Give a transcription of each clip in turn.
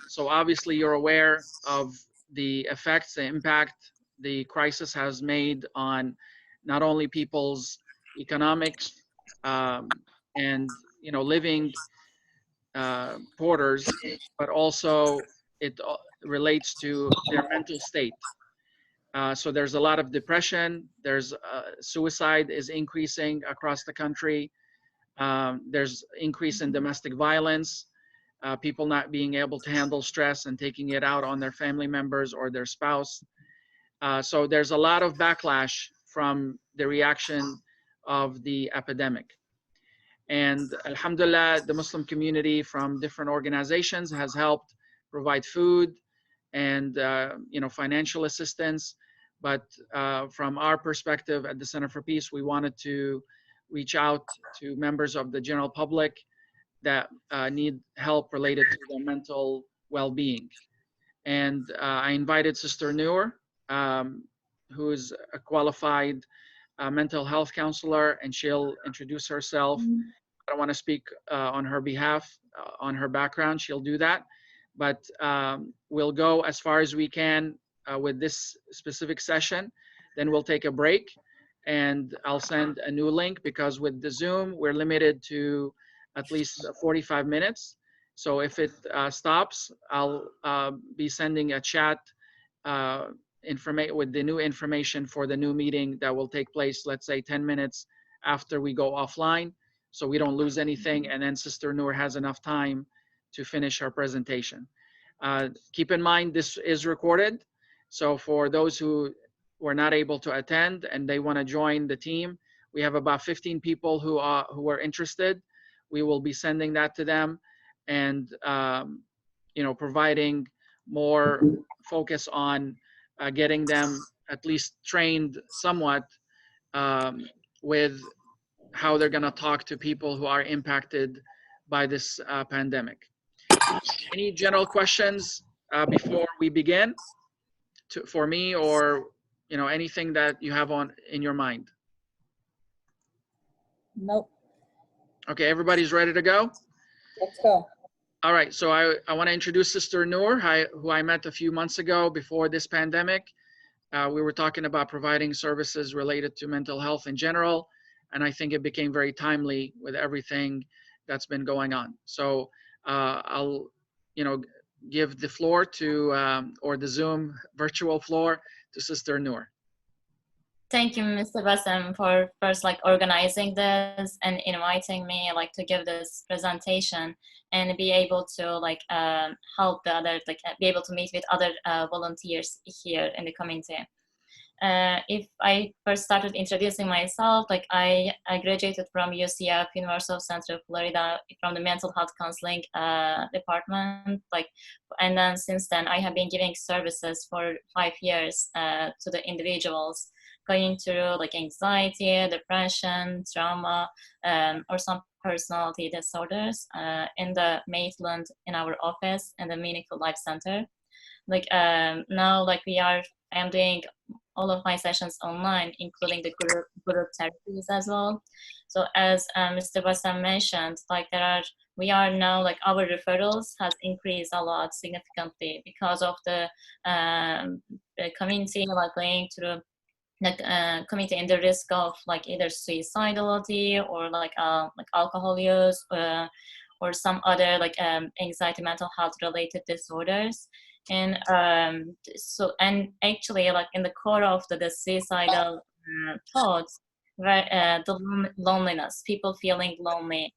So obviously you're aware of the effects, the impact the crisis has made on not only people's economics and living quarters, but also it relates to their mental state. So there's a lot of depression. There's suicide is increasing across the country. There's increase in domestic violence, people not being able to handle stress and taking it out on their family members or their spouse. So there's a lot of backlash from the reaction of the epidemic. And alhamdulillah, the Muslim community from different organizations has helped provide food and financial assistance. But from our perspective at the Center for Peace, we wanted to reach out to members of the general public that need help related to their mental well-being. And I invited Sister Noor, who is a qualified mental health counselor, and she'll introduce herself. I don't want to speak on her behalf, on her background. She'll do that. But we'll go as far as we can with this specific session. Then we'll take a break, and I'll send a new link because with the Zoom, we're limited to at least 45 minutes. So if it stops, I'll be sending a chat with the new information for the new meeting that will take place, let's say 10 minutes after we go offline, so we don't lose anything, and then Sister Noor has enough time to finish her presentation. Keep in mind this is recorded, so for those who were not able to attend and they want to join the team, we have about 15 people who are interested. We will be sending that to them, and providing more focus on getting them at least trained somewhat um, with how they're going to talk to people who are impacted by this pandemic. Any general questions before we begin for me, or anything that you have on in your mind? Nope. Okay, everybody's ready to go? Let's go. All right, so I want to introduce Sister Noor, who I met a few months ago before this pandemic. We were talking about providing services related to mental health in general, and I think it became very timely with everything that's been going on. So I'll, give the floor to, or the Zoom virtual floor to Sister Noor. Thank you, Mr. Bassem, for first organizing this and inviting me to give this presentation and be able to help the other, be able to meet with other volunteers here in the community. If I first started introducing myself, I graduated from UCF, University of Central Florida, from the mental health counseling department. And then since then, I have been giving services for 5 years to the individuals going through anxiety, depression, trauma, or some personality disorders in the Maitland, in our office, in the Meaningful Life Center. Now, I am doing all of my sessions online, including the group therapies as well. So as Mr. Bassam mentioned, we are now our referrals has increased a lot significantly because of the community going through community in the risk of either suicidality or alcohol use or some other anxiety, mental health related disorders. And and actually in the core of the suicidal thoughts, the loneliness, people feeling lonely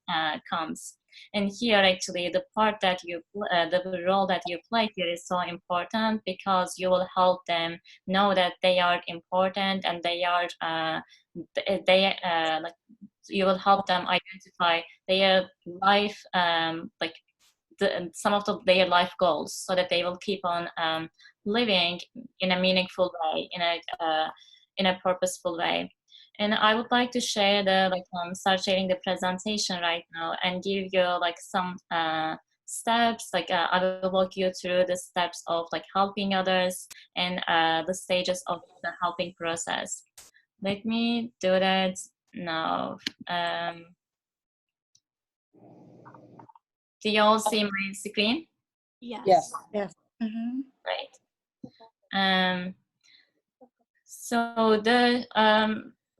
comes. And here actually the part that the role that you play here is so important, because you will help them know that they are important, and they are you will help them identify their life some of their life goals, so that they will keep on living in a meaningful way, in a purposeful way. And I would like to share start sharing the presentation right now and give you some steps. I will walk you through the steps of helping others and the stages of the helping process. Let me do that now. Do you all see my screen? Yes. Yes. Yes. Mm-hmm. Right. So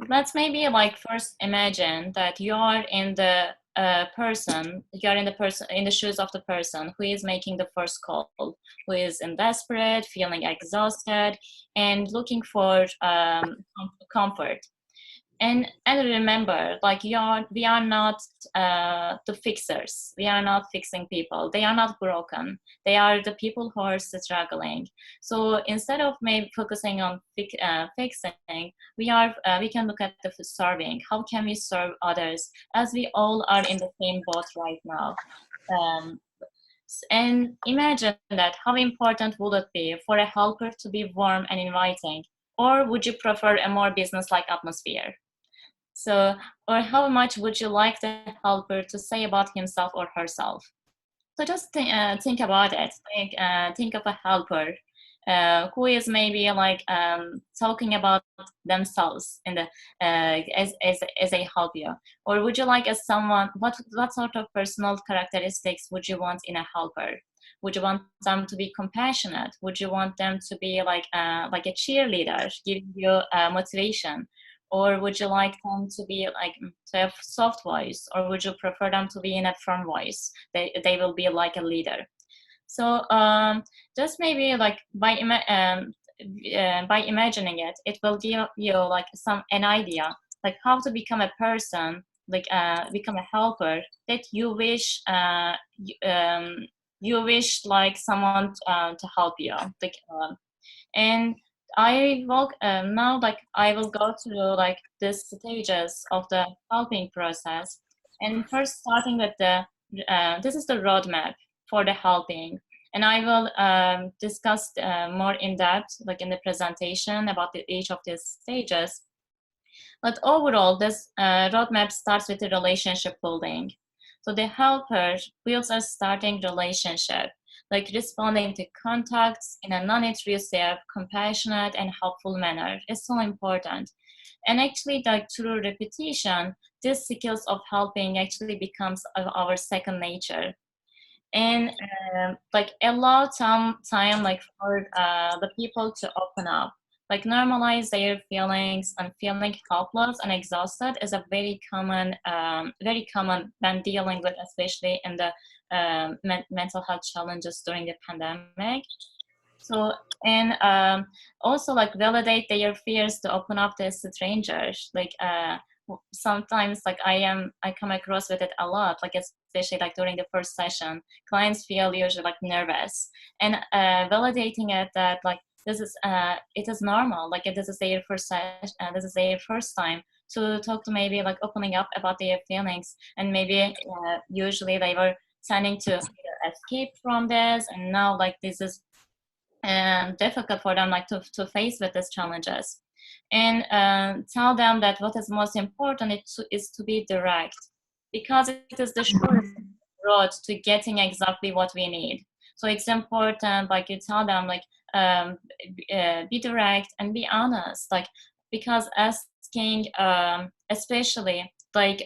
let's maybe first imagine that you are in the in the shoes of the person who is making the first call, who is desperate, feeling exhausted, and looking for comfort. And remember, we are not the fixers. We are not fixing people. They are not broken. They are the people who are struggling. So instead of maybe focusing on fixing, we can look at the serving. How can we serve others, as we all are in the same boat right now? And imagine that how important would it be for a helper to be warm and inviting, or would you prefer a more business-like atmosphere? So, or how much would you like the helper to say about himself or herself? So just think about it. Think of a helper who is maybe talking about themselves in the as a helper. Or would you like as someone, what sort of personal characteristics would you want in a helper? Would you want them to be compassionate? Would you want them to be like a cheerleader, giving you motivation? Or would you like them to be to have soft voice, or would you prefer them to be in a firm voice? They will be like a leader. So just maybe by imagining it, it will give you an idea how to become a person, become a helper that you wish you wish like someone to help you. Like, and I will now like I will go through like the stages of the helping process, and first starting with the this is the roadmap for the helping, and I will discuss more in depth like in the presentation about each of these stages. But overall, this roadmap starts with the relationship building. So the helper builds a starting relationship, like responding to contacts in a non-intrusive, compassionate, and helpful manner is so important. And actually, like through repetition, these skills of helping actually becomes our second nature. And like allow some time like for the people to open up, like normalize their feelings, and feeling helpless and exhausted is a very common when dealing with, especially in the mental health challenges during the pandemic. So, and also like validate their fears to open up to strangers. Like sometimes like I come across with it a lot, like especially like during the first session, clients feel usually like nervous, and validating it that like this is it is normal, like this is their first session, this is their first time to talk, to maybe like opening up about their feelings, and maybe usually they were tending to escape from this, and now like this is difficult for them like to face with these challenges. And tell them that what is most important is to be direct, because it is the shortest road to getting exactly what we need. So it's important like you tell them like be direct and be honest, like because asking especially like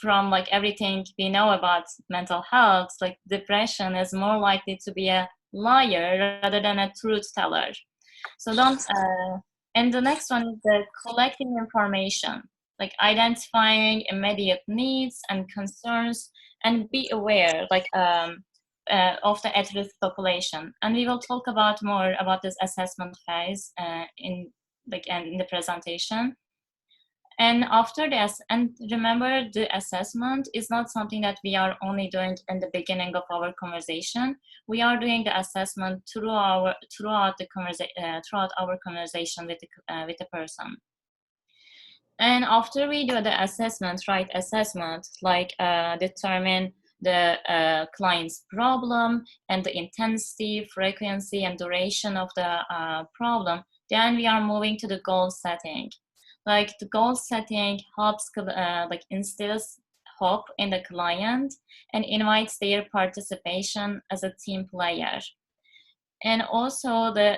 from like everything we know about mental health, like depression is more likely to be a liar rather than a truth teller. So don't and the next one is the collecting information, like identifying immediate needs and concerns, and be aware like of the at-risk population. And we will talk about more about this assessment phase in the presentation. And after this, and remember, the assessment is not something that we are only doing in the beginning of our conversation. We are doing the assessment throughout our conversation with the person. And after we do the assessment, right assessment, like determine the client's problem and the intensity, frequency, and duration of the problem, then we are moving to the goal setting. Like the goal setting helps like instills hope in the client and invites their participation as a team player. And also the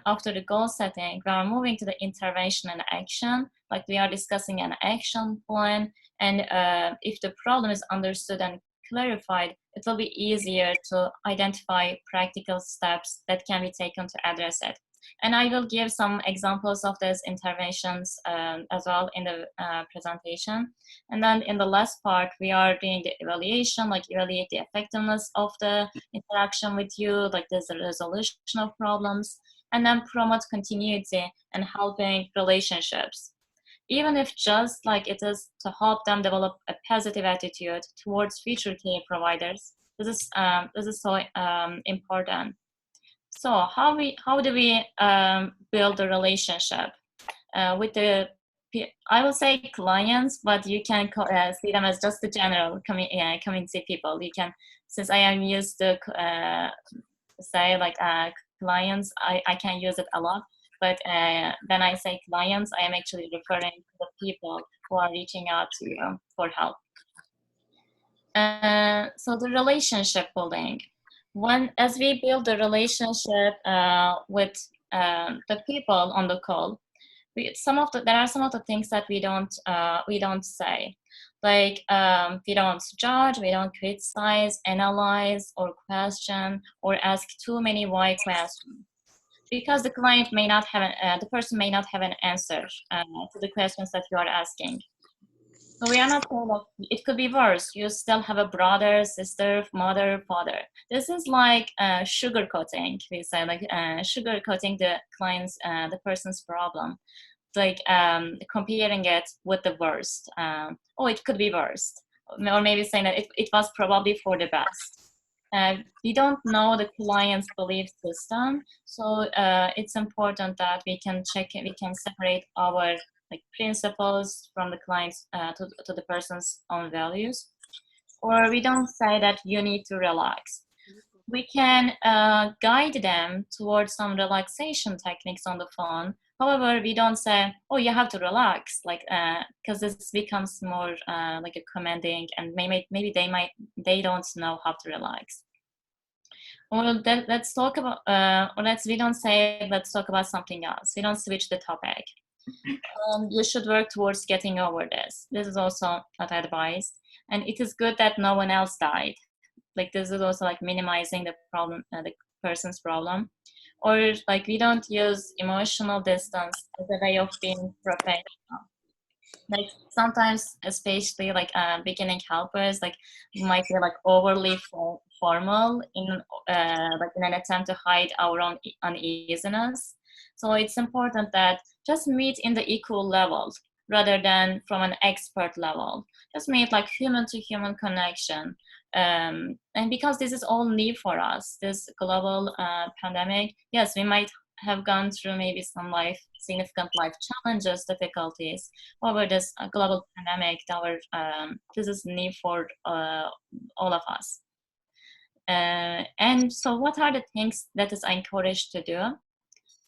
after the goal setting, we are moving to the intervention and action. Like we are discussing an action plan, and if the problem is understood and clarified, it will be easier to identify practical steps that can be taken to address it. And I will give some examples of these interventions as well in the presentation. And then in the last part, we are doing the evaluation, like evaluate the effectiveness of the interaction with you, like there's a resolution of problems, and then promote continuity and helping relationships. Even if just like it is to help them develop a positive attitude towards future care providers, this is so important. So how do we build a relationship with the, I will say clients, but you can see them as just the general community people. You can, since I am used to say like clients, I can use it a lot. But when I say clients, I am actually referring to the people who are reaching out to you for help. So the relationship building. As we build the relationship with the people on the call, there are some of the things that we don't say, like we don't judge, we don't criticize, analyze, or question, or ask too many why questions, because the client may not have the person may not have an answer to the questions that you are asking. So we are not saying that it could be worse. You still have a brother, sister, mother, father. This is like sugarcoating. We say like sugarcoating the client's, the person's problem, like comparing it with the worst. Oh, it could be worse, or maybe saying that it was probably for the best. we don't know the client's belief system, so it's important that we can we can separate our like principles from the client's to the person's own values. Or we don't say that you need to relax. We can guide them towards some relaxation techniques on the phone. However, we don't say, oh, you have to relax, like, because this becomes more like a commanding, and maybe they don't know how to relax. Well, let's talk about, we don't say, let's talk about something else. We don't switch the topic. You should work towards getting over this. This is also what I advise. And it is good that no one else died. Like, this is also like minimizing the problem, the person's problem. Or like, we don't use emotional distance as a way of being professional. Like, sometimes, especially like beginning helpers, like, might be like overly formal in like in an attempt to hide our own uneasiness. So it's important that just meet in the equal level rather than from an expert level. Just meet like human to human connection. And because this is all new for us, this global pandemic, yes, we might have gone through maybe some significant life challenges, difficulties. However, this global pandemic, this is new for all of us. And so what are the things that is encouraged to do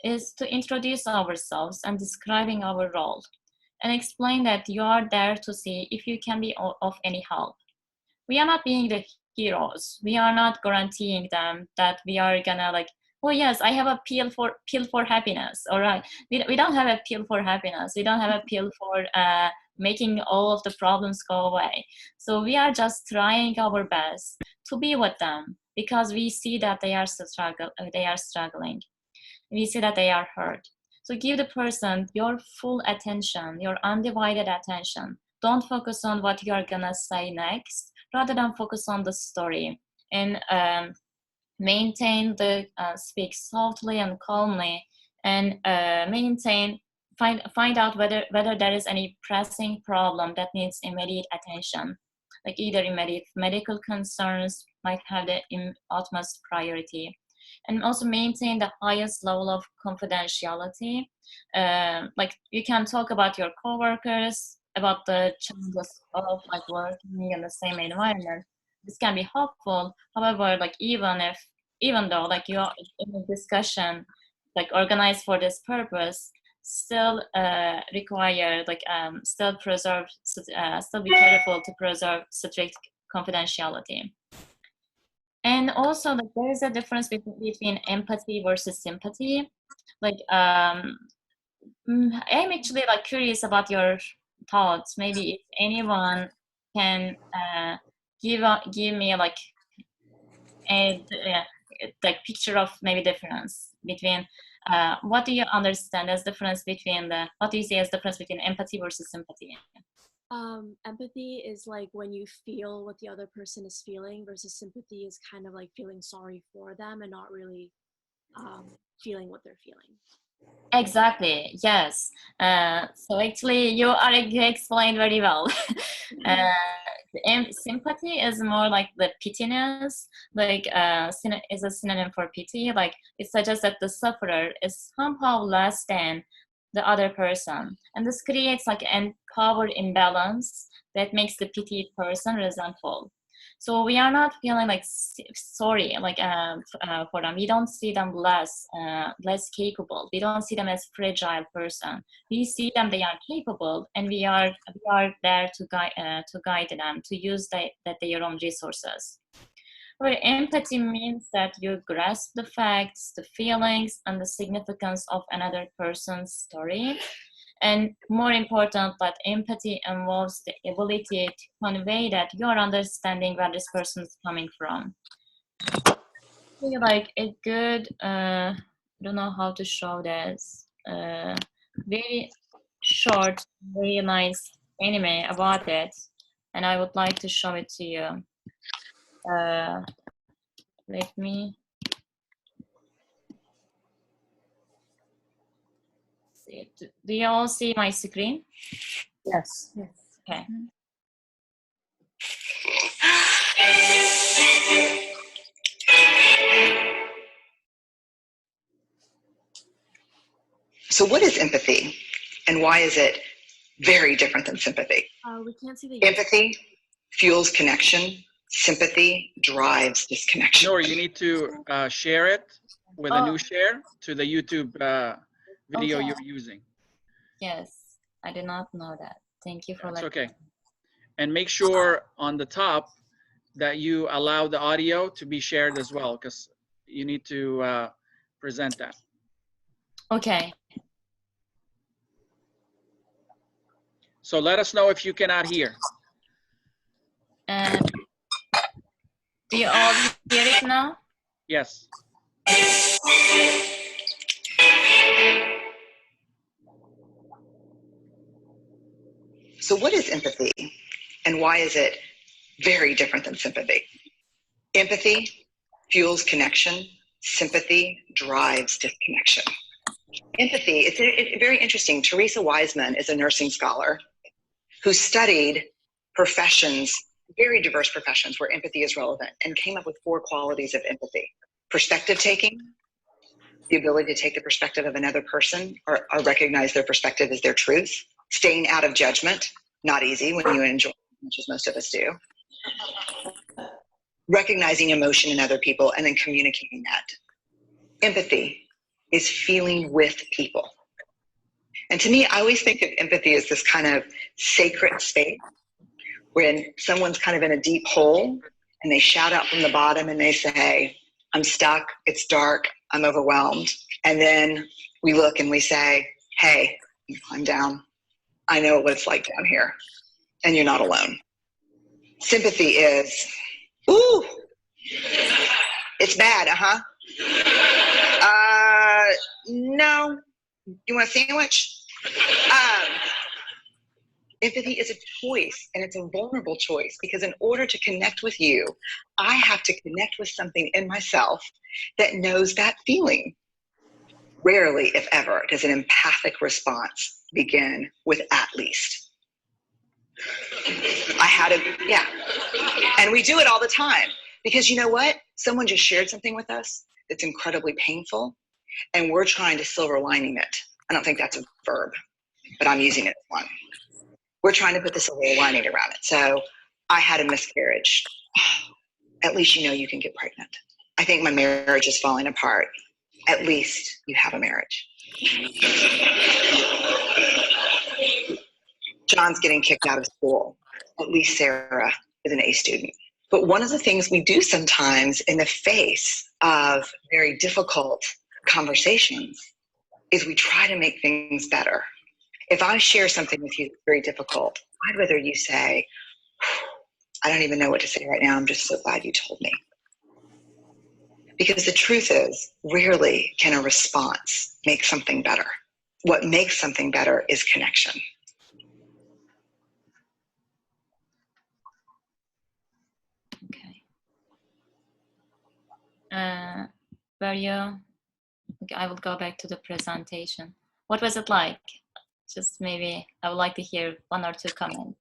is to introduce ourselves and describing our role and explain that you are there to see if you can be of any help. We are not being the heroes. We are not guaranteeing them that we are gonna like, oh yes, I have a pill for happiness. All right, we don't have a pill for happiness. We don't have a pill for making all of the problems go away. So we are just trying our best to be with them because we see that they are struggling. We see that they are hurt. So give the person your full attention, your undivided attention. Don't focus on what you are gonna say next, rather than focus on the story. And maintain the speak softly and calmly, and find out whether there is any pressing problem that needs immediate attention. Like either immediate medical concerns might have the utmost priority. And also maintain the highest level of confidentiality. Like you can talk about your coworkers, about the challenges of like working in the same environment. This can be helpful. However, like even though like you're in a discussion like organized for this purpose, still require like still be careful to preserve strict confidentiality. And also, like, there is a difference between empathy versus sympathy. Like, I'm actually like curious about your thoughts. Maybe if anyone can give me like a like picture of maybe difference between what do you understand as difference between what do you see as difference between empathy versus sympathy? Empathy is like when you feel what the other person is feeling, versus sympathy is kind of like feeling sorry for them and not really feeling what they're feeling. Exactly, yes. So actually you explained very well. Sympathy is more like the pityness, like is a synonym for pity. Like it suggests that the sufferer is somehow less than the other person, and this creates like an power imbalance that makes the pitied person resentful. So we are not feeling like sorry like for them. We don't see them less capable. We don't see them as fragile person. We see them, they are capable, and we are there to guide them to use their own resources. Where empathy means that you grasp the facts, the feelings, and the significance of another person's story. And more important, that empathy involves the ability to convey that you're understanding where this person is coming from. Like a good, I don't know how to show this, very short, very nice anime about it. And I would like to show it to you. Let me see. Do you all see my screen? Yes. Okay. what is empathy and why is it very different than sympathy? We can't see the Empathy fuels connection. Sympathy drives disconnection. Noor, you need to share it with a new share to the YouTube video Okay. you're using. Yes, I did not know that. Thank you for That's letting okay. And make sure on the top that you allow the audio to be shared as well, because you need to present that. Okay. So let us know if you cannot hear. And do you all hear it now? Yes. So what is empathy and why is it very different than sympathy? Empathy fuels connection. Sympathy drives disconnection. Empathy, it's very interesting. Teresa Wiseman is a nursing scholar who studied professions, very diverse professions where empathy is relevant, and came up with 4 qualities of empathy. Perspective taking, the ability to take the perspective of another person or recognize their perspective as their truth. Staying out of judgment, not easy when you enjoy as much as most of us do. Recognizing emotion in other people and then communicating that. Empathy is feeling with people. And to me, I always think of empathy as this kind of sacred space when someone's kind of in a deep hole and they shout out from the bottom and they say, I'm stuck, it's dark, I'm overwhelmed. And then we look and we say, hey, I'm down. I know what it's like down here and you're not alone. Sympathy is, ooh, it's bad, no, you want a sandwich? Empathy is a choice, and it's a vulnerable choice, because in order to connect with you, I have to connect with something in myself that knows that feeling. Rarely, if ever, does an empathic response begin with at least. And we do it all the time, because you know what? Someone just shared something with us that's incredibly painful, and we're trying to silver lining it. I don't think that's a verb, but I'm using it as one. We're trying to put the silver lining around it. So I had a miscarriage. At least you know you can get pregnant. I think my marriage is falling apart. At least you have a marriage. John's getting kicked out of school. At least Sarah is an A student. But one of the things we do sometimes in the face of very difficult conversations is we try to make things better. If I share something with you that's very difficult, I'd rather you say, I don't even know what to say right now. I'm just so glad you told me. Because the truth is, rarely can a response make something better. What makes something better is connection. Okay. I will go back to the presentation. What was it like? Just maybe I would like to hear 1 or 2 comments.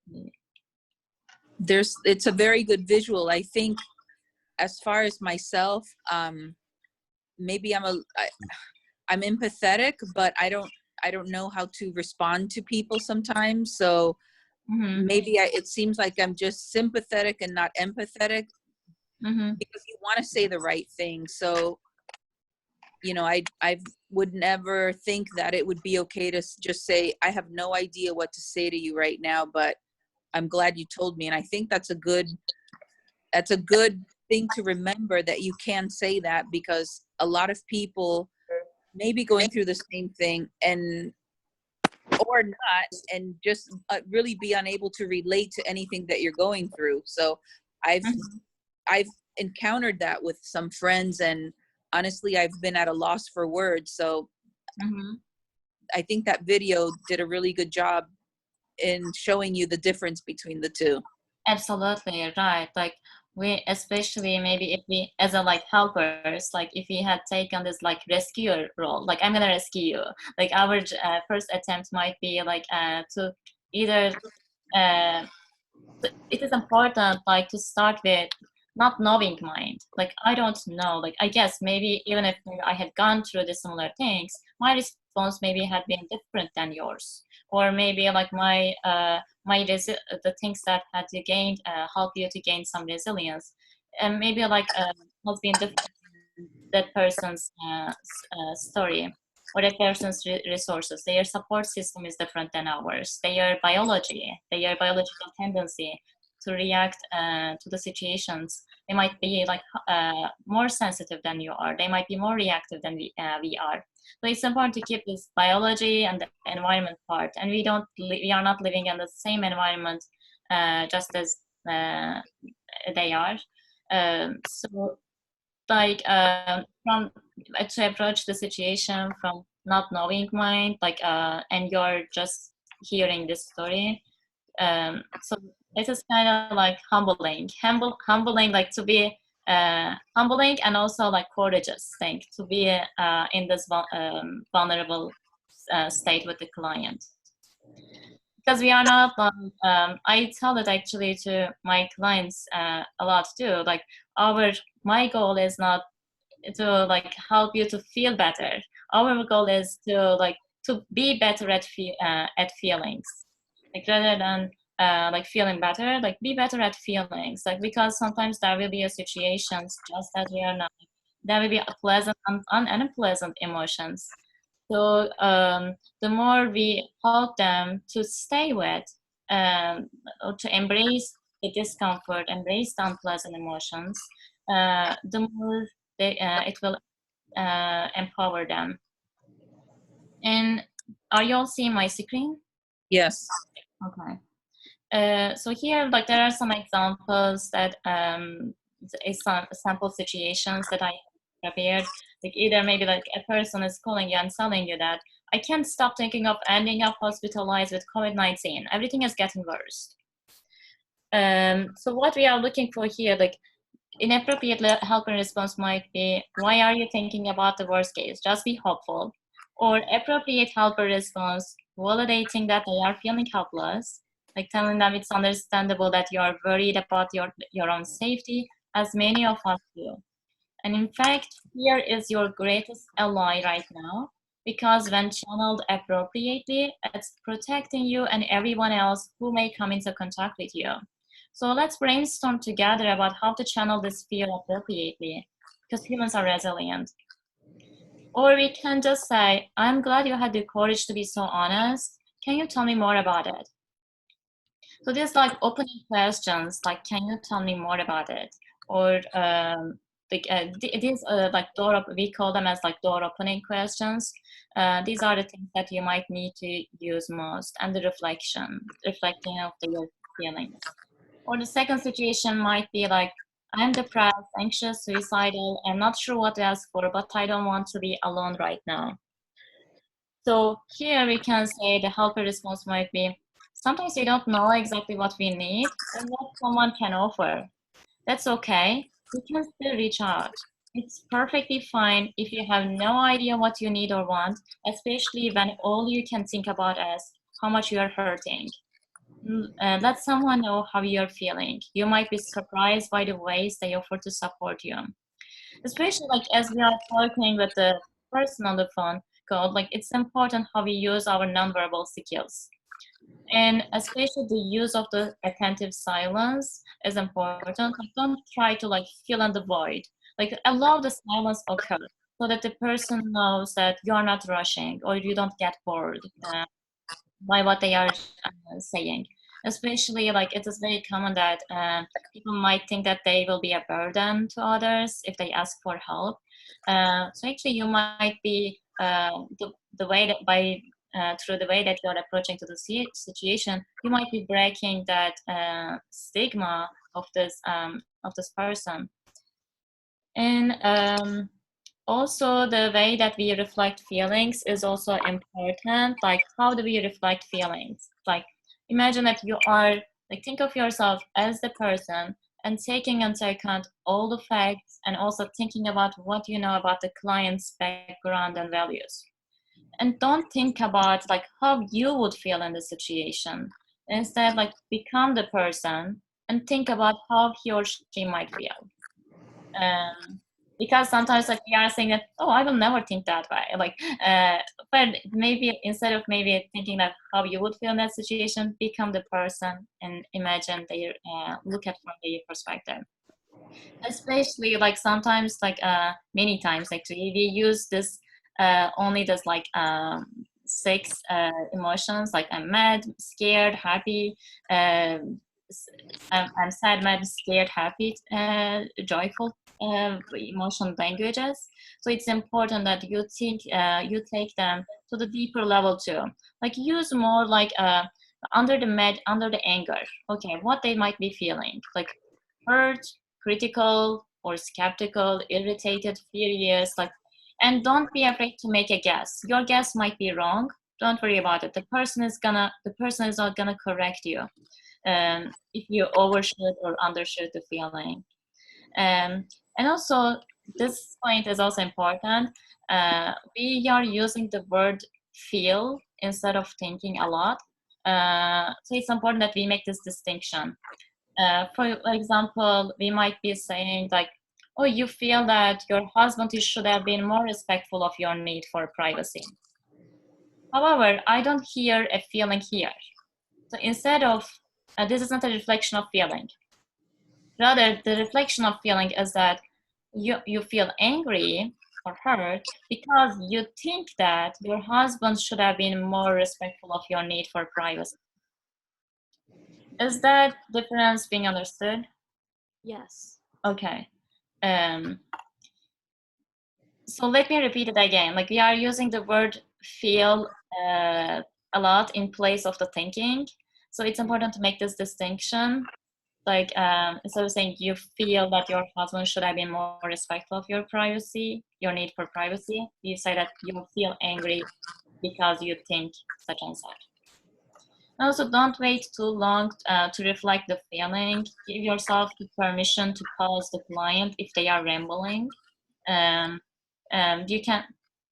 It's a very good visual. I think as far as myself, maybe I'm empathetic, but I don't know how to respond to people sometimes. So maybe it seems like I'm just sympathetic and not empathetic, because you want to say the right thing. So, you know, I would never think that it would be okay to just say, I have no idea what to say to you right now, but I'm glad you told me. And I think that's a good thing to remember, that you can say that, because a lot of people may be going through the same thing or not, and just really be unable to relate to anything that you're going through. So I've encountered that with some friends, and honestly, I've been at a loss for words. So I think that video did a really good job in showing you the difference between the two. Absolutely right. Like, we, especially maybe if we as a like helpers, like if we had taken this like rescuer role, like I'm gonna rescue you, like our first attempt might be like to either it is important like to start with not knowing mind. Like, I don't know. Like, I guess maybe even if maybe I had gone through the similar things, my response maybe had been different than yours. Or maybe like the things that had to gain, help you to gain some resilience. And maybe like has been different than that person's story or that person's resources. Their support system is different than ours. Their biology, their biological tendency to react to the situations, they might be like more sensitive than you are. They might be more reactive than we are. So it's important to keep this biology and the environment part. And we are not living in the same environment just as they are. So like from to approach the situation from not knowing mind, like and you're just hearing this story. So it is kind of like humbling, like to be humbling and also like courageous thing to be in this vulnerable state with the client. Because we are not, I tell it actually to my clients a lot too. Like my goal is not to like help you to feel better. Our goal is to be better at feelings, like rather than like feeling better, like be better at feelings. Like because sometimes there will be a situations just as we are now. There will be a pleasant and unpleasant emotions. So the more we help them to stay with, or to embrace the discomfort, embrace the unpleasant emotions, the more it will empower them. And are you all seeing my screen? Yes. Okay. So here, like, there are some examples that some sample situations that I prepared. Like either maybe like a person is calling you and telling you that I can't stop thinking of ending up hospitalized with COVID-19. Everything is getting worse. So what we are looking for here, like inappropriate help and response might be, why are you thinking about the worst case? Just be hopeful. Or appropriate help or response, validating that they are feeling helpless, like telling them it's understandable that you are worried about your own safety, as many of us do. And in fact, fear is your greatest ally right now, because when channeled appropriately, it's protecting you and everyone else who may come into contact with you. So let's brainstorm together about how to channel this fear appropriately, because humans are resilient. Or we can just say, I'm glad you had the courage to be so honest. Can you tell me more about it? So these like opening questions, like, can you tell me more about it? Or these like we call them as like door opening questions. These are the things that you might need to use most, and the reflecting of your feelings. Or the second situation might be like, I'm depressed, anxious, suicidal, I'm not sure what to ask for, but I don't want to be alone right now. So here we can say the helper response might be, sometimes we don't know exactly what we need and what someone can offer. That's okay. We can still reach out. It's perfectly fine if you have no idea what you need or want, especially when all you can think about is how much you are hurting. Let someone know how you're feeling. You might be surprised by the ways they offer to support you. Especially like as we are talking with the person on the phone call, like it's important how we use our nonverbal skills. And especially the use of the attentive silence is important. Like don't try to like fill in the void. Like allow the silence occur so that the person knows that you're not rushing or you don't get bored by what they are saying. Especially like it is very common that people might think that they will be a burden to others if they ask for help. So actually you might be the way that by through the way that you're approaching to the situation, you might be breaking that stigma of this person. And also the way that we reflect feelings is also important. Like how do we reflect feelings? Like imagine that you are, like think of yourself as the person and taking into account all the facts and also thinking about what you know about the client's background and values. And don't think about like how you would feel in the situation. Instead, like become the person and think about how he or she might feel. Because sometimes like we are saying that, oh, I will never think that way. Like, but maybe instead of maybe thinking that how you would feel in that situation, become the person and imagine their, look at from their perspective. Especially like sometimes like many times actually we use this only this like 6 emotions, like I'm mad, scared, happy, I'm sad, mad, scared, happy, joyful emotion languages. So it's important that you think you take them to the deeper level too. Like use more like under the anger. Okay, what they might be feeling, like hurt, critical, or skeptical, irritated, furious, like, and don't be afraid to make a guess. Your guess might be wrong. Don't worry about it. The person is not gonna correct you if you overshoot or undershoot the feeling. And also, this point is also important. We are using the word feel instead of thinking a lot. So it's important that we make this distinction. For example, we might be saying like, oh, you feel that your husband should have been more respectful of your need for privacy. However, I don't hear a feeling here. So instead of, this is not a reflection of feeling. Rather, the reflection of feeling is that you feel angry or hurt because you think that your husband should have been more respectful of your need for privacy. Is that difference being understood? Yes. Okay. So let me repeat it again. Like we are using the word feel a lot in place of the thinking. So it's important to make this distinction. Like instead of saying you feel that your husband should have been more respectful of your privacy, your need for privacy, you say that you feel angry because you think such and such. Also, don't wait too long to reflect the feeling. Give yourself the permission to pause the client if they are rambling. You can,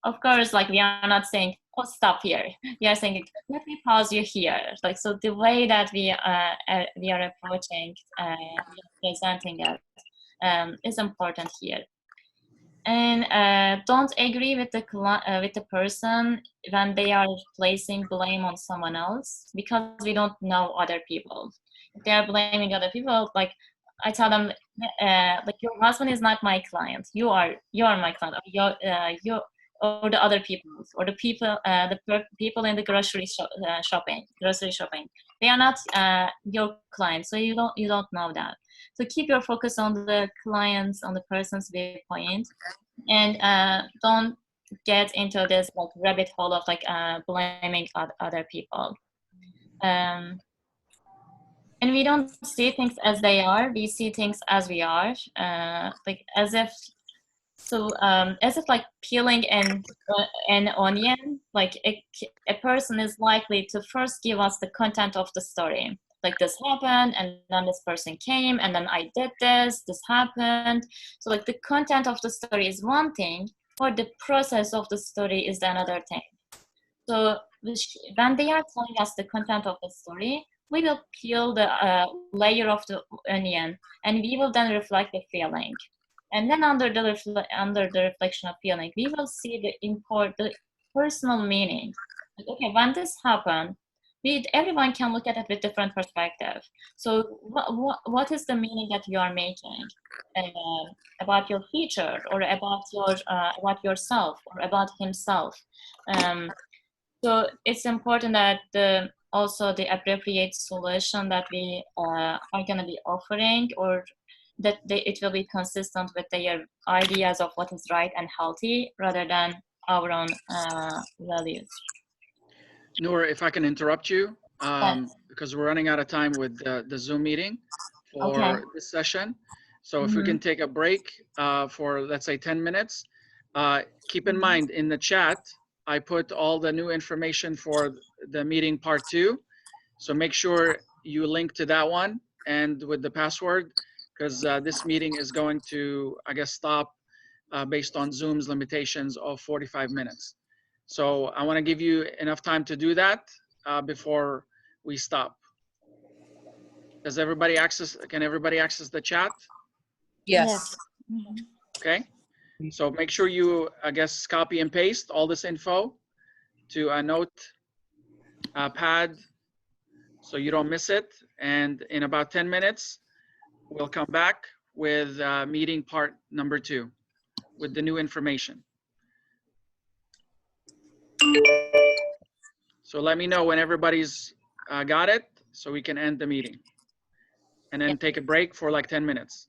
of course, like we are not saying, oh, stop here. We are saying, let me pause you here. Like, so the way that we are approaching, presenting it is important here. And don't agree with the person when they are placing blame on someone else, because we don't know other people. If they are blaming other people, like I tell them, like your husband is not my client. You are my client. You or the other people, or the people people in the grocery shopping. They are not your client, so you don't know that. So keep your focus on the clients, on the person's viewpoint, and don't get into this like rabbit hole of like blaming other people. And we don't see things as they are. We see things as we are, like as if like peeling an onion. Like a person is likely to first give us the content of the story. Like this happened, and then this person came, and then I did this happened. So like the content of the story is one thing, or the process of the story is another thing. So when they are telling us the content of the story, we will peel the layer of the onion, and we will then reflect the feeling. And then under the reflection of feeling, we will see the personal meaning. Like, okay, when this happened, everyone can look at it with different perspective. So what is the meaning that you are making about your future, or about yourself, or about himself? So it's important that also the appropriate solution that we are going to be offering, or that it will be consistent with their ideas of what is right and healthy, rather than our own values. Noor, if I can interrupt you, Yes. because we're running out of time with the Zoom meeting for Okay. this session. So if we can take a break for, let's say, 10 minutes. Keep in mind, in the chat, I put all the new information for the meeting part 2. So make sure you link to that one, and with the password, because this meeting is going to, I guess, stop based on Zoom's limitations of 45 minutes. So I want to give you enough time to do that before we stop. Can everybody access the chat? Yes. Mhm. Okay. So make sure you, I guess, copy and paste all this info to a note pad so you don't miss it. And in about 10 minutes, we'll come back with meeting part number 2 with the new information. So let me know when everybody's got it so we can end the meeting. And then take a break for like 10 minutes.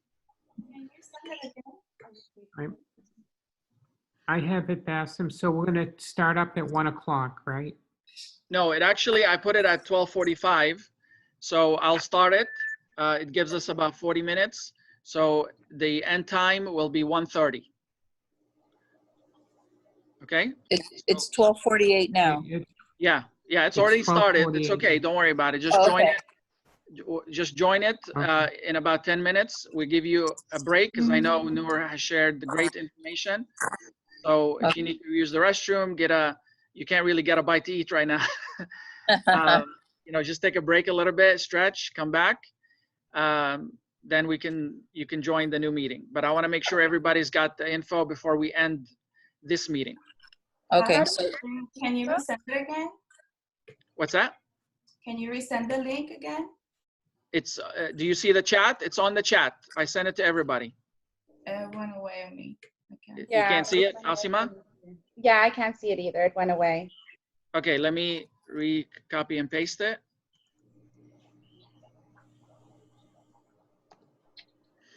I have it, Bassem. So we're going to start up at 1 o'clock, right? No, I put it at 12:45. So I'll start it. It gives us about 40 minutes. So the end time will be 1:30. Okay? It's 12:48 now. Yeah, it's It's already started. It's 12:48. okay. Don't worry about it. Just Oh, join okay. it. Just join it in about 10 minutes. We give you a break because I know Noor has shared the great information. So if you need to use the restroom, you can't really get a bite to eat right now. Just take a break a little bit, stretch, come back. Then you can join the new meeting. But I want to make sure everybody's got the info before we end this meeting. Okay. So Can you resend it again? What's that? Can you resend the link again? It's, do you see the chat? It's on the chat. I sent it to everybody. It went away on me. Okay. You can't see it, Asima? Yeah, I can't see it either. It went away. Okay, let me copy and paste it.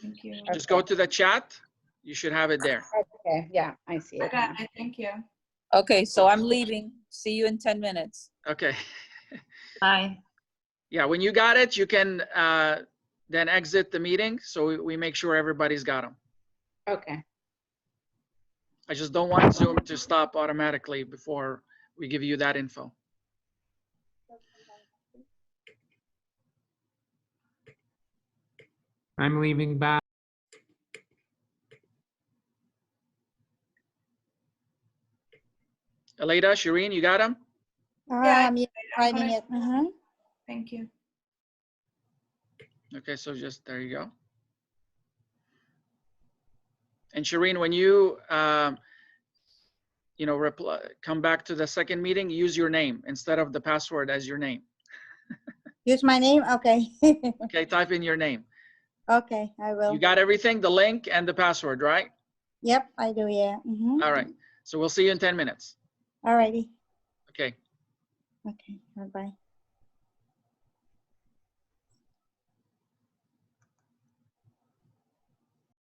Thank you. Just go to the chat. You should have it there. Okay, yeah, I see I it. got it. Thank you. okay, so I'm leaving. See you in 10 minutes. Okay. Bye. Yeah, when you got it, you can then exit the meeting so we make sure everybody's got them. Okay. I just don't want Zoom to stop automatically before we give you that info. I'm leaving back. Aleida, Shireen, you got them? Yeah, Yeah, I'm writing it. Thank you. Okay, so just, there you go. And Shireen, when you, come back to the second meeting, use your name instead of the password as your name. Use my name? Okay. Okay, type in your name. Okay, I will. You got everything, the link and the password, right? Yep, I do, yeah. All right, so we'll see you in 10 minutes. All righty. Okay. Okay, bye-bye.